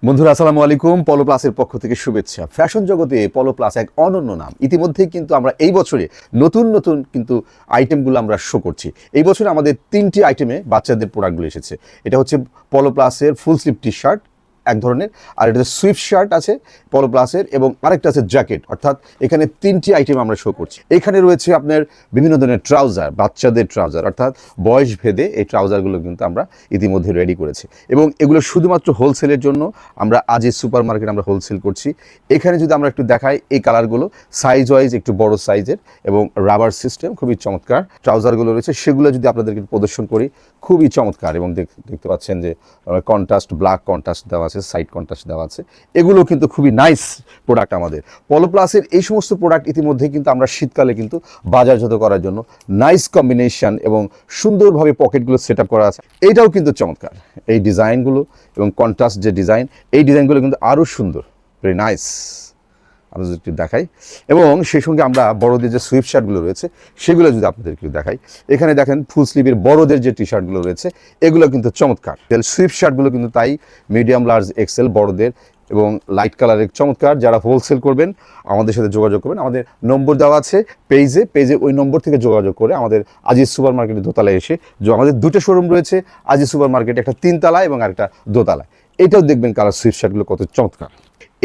বন্ধুরা আসসালামু আলাইকুম। পলো প্লাসের পক্ষ থেকে শুভেচ্ছা। ফ্যাশন জগতে পলো প্লাস এক অনন্য নাম। ইতিমধ্যেই কিন্তু আমরা এই বছরে নতুন নতুন কিন্তু আইটেমগুলো আমরা শো করছি। এই বছরে আমাদের 3টি আইটেমে বাচ্চাদের প্রোডাক্টগুলো এসেছে। এটা হচ্ছে পলো প্লাসের ফুল স্লিভ টি শার্ট এক ধরনের, আর এটা সুইফট শার্ট আছে পলো প্লাসের, এবং আরেকটা আছে জ্যাকেট। অর্থাৎ এখানে 3টি আইটেম আমরা শো করছি। এখানে রয়েছে আপনার বিভিন্ন ধরনের ট্রাউজার, বাচ্চাদের ট্রাউজার, অর্থাৎ বয়স ভেদে এই ট্রাউজারগুলো কিন্তু আমরা ইতিমধ্যে রেডি করেছি, এবং এগুলো শুধুমাত্র হোলসেলের জন্য আমরা আজিজ সুপার মার্কেট আমরা হোলসেল করছি। এখানে যদি আমরা একটু দেখাই, এই কালারগুলো সাইজ ওয়াইজ একটু বড় সাইজের এবং রাবার সিস্টেম, খুবই চমৎকার ট্রাউজারগুলো রয়েছে। সেগুলো যদি আপনাদেরকে প্রদর্শন করি, খুবই চমৎকার, এবং দেখতে পাচ্ছেন যে কন্ট্রাস্ট, ব্ল্যাক কন্ট্রাস্ট দেওয়া আছে, সাইড কন্ট্রাস্ট দেওয়া আছে। এগুলো কিন্তু খুবই নাইস প্রোডাক্ট আমাদের পলো প্লাসের। এই সমস্ত প্রোডাক্ট ইতিমধ্যে কিন্তু আমরা শীতকালে কিন্তু বাজারজাত করার জন্য নাইস কম্বিনেশন এবং সুন্দরভাবে পকেটগুলো সেট আপ করা আছে। এইটাও কিন্তু চমৎকার, এই ডিজাইনগুলো এবং কন্ট্রাস্ট যে ডিজাইন, এই ডিজাইনগুলো কিন্তু আরও সুন্দর, ভেরি নাইস। আমরা যদি একটু দেখাই, এবং সেই সঙ্গে আমরা বড়দের যে সুইফট শার্টগুলো রয়েছে সেগুলো যদি আপনাদের একটু দেখাই, এখানে দেখেন ফুল স্লিভের বড়দের যে টি শার্টগুলো রয়েছে এগুলো কিন্তু চমৎকার। সুইফট শার্টগুলো কিন্তু তাই, মিডিয়াম, লার্জ, এক্সেল বড়দের এবং লাইট কালারের চমৎকার। যারা হোলসেল করবেন আমাদের সাথে যোগাযোগ করবেন, আমাদের নম্বর দেওয়া আছে পেজে ওই নম্বর থেকে যোগাযোগ করে আমাদের আজিজ সুপার মার্কেটের দোতলায় এসে, আমাদের দুটো শোরুম রয়েছে আজিজ সুপার মার্কেটে, একটা 3তলায় এবং আরেকটা দোতলায়। এটাও দেখবেন কালার সুইফট শার্টগুলো কত চমৎকার।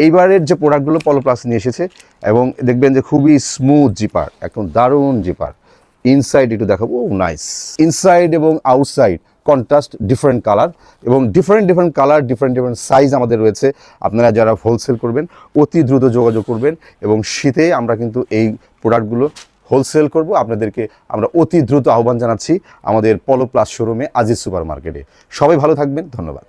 এইবারের যে প্রোডাক্টগুলো পলো প্লাস নিয়ে এসেছে, এবং দেখবেন যে খুবই স্মুথ জিপার, একদম দারুণ জিপার। ইনসাইড একটু দেখাবো, নাইস ইনসাইড এবং আউটসাইড কন্ট্রাস্ট, ডিফারেন্ট কালার, এবং ডিফারেন্ট কালার, ডিফারেন্ট সাইজ আমাদের রয়েছে। আপনারা যারা হোলসেল করবেন অতি দ্রুত যোগাযোগ করবেন, এবং শীতে আমরা কিন্তু এই প্রোডাক্টগুলো হোলসেল করব। আপনাদেরকে আমরা অতি দ্রুত আহ্বান জানাচ্ছি আমাদের পলো প্লাস শোরুমে আজিজ সুপার মার্কেটে। সবাই ভালো থাকবেন, ধন্যবাদ।